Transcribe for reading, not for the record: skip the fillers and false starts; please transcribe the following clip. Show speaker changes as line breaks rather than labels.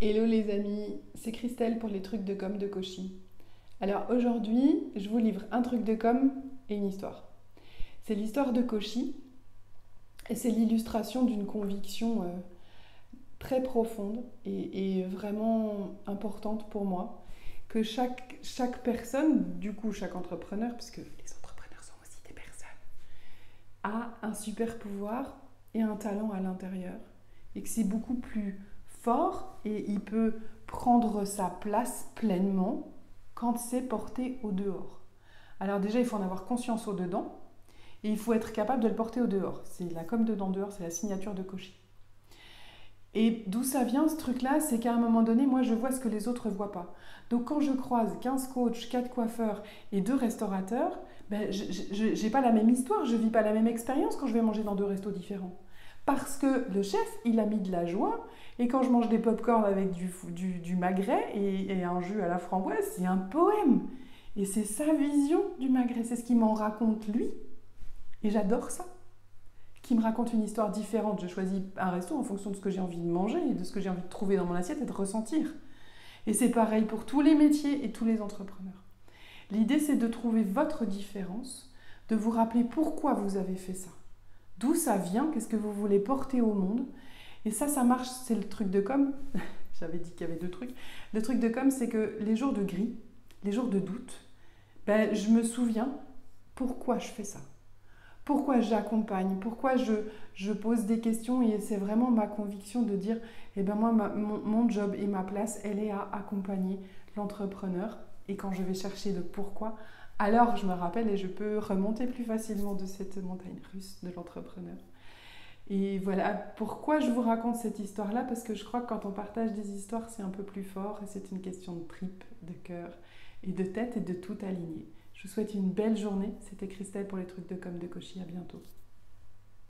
Hello les amis, c'est Christelle pour les trucs de com de Cauchy. Alors aujourd'hui, je vous livre un truc de com et une histoire. C'est l'histoire de Cauchy et c'est l'illustration d'une conviction très profonde et vraiment importante pour moi que chaque personne, du coup chaque entrepreneur, puisque les entrepreneurs sont aussi des personnes, a un super pouvoir et un talent à l'intérieur et que c'est beaucoup plus fort et il peut prendre sa place pleinement quand c'est porté au dehors. Alors déjà, il faut en avoir conscience au dedans et il faut être capable de le porter au dehors. C'est la com dedans dehors, c'est la signature de Cauchy. Et d'où ça vient ce truc-là, c'est qu'à un moment donné, moi je vois ce que les autres ne voient pas. Donc quand je croise 15 coachs, 4 coiffeurs et 2 restaurateurs, ben, je n'ai pas la même histoire, je ne vis pas la même expérience quand je vais manger dans 2 restos différents. Parce que le chef, il a mis de la joie, et quand je mange des pop-corn avec du magret et un jus à la framboise, c'est un poème. Et c'est sa vision du magret, c'est ce qu'il m'en raconte lui, et j'adore ça. Qui me raconte une histoire différente. Je choisis un resto en fonction de ce que j'ai envie de manger et de ce que j'ai envie de trouver dans mon assiette et de ressentir. Et c'est pareil pour tous les métiers et tous les entrepreneurs. L'idée, c'est de trouver votre différence, de vous rappeler pourquoi vous avez fait ça. D'où ça vient, qu'est-ce que vous voulez porter au monde. Et ça marche, c'est le truc de com. J'avais dit qu'il y avait 2 trucs. Le truc de com, c'est que les jours de gris, les jours de doute, ben, je me souviens pourquoi je fais ça. Pourquoi j'accompagne, pourquoi je pose des questions, et c'est vraiment ma conviction de dire, eh ben moi, mon job et ma place, elle est à accompagner l'entrepreneur. Et quand je vais chercher le pourquoi, alors je me rappelle et je peux remonter plus facilement de cette montagne russe de l'entrepreneur. Et voilà pourquoi je vous raconte cette histoire-là, parce que je crois que quand on partage des histoires, c'est un peu plus fort et c'est une question de tripes, de cœur et de tête et de tout aligner. Je vous souhaite une belle journée. C'était Christelle pour les trucs de com de Cauchy. À bientôt.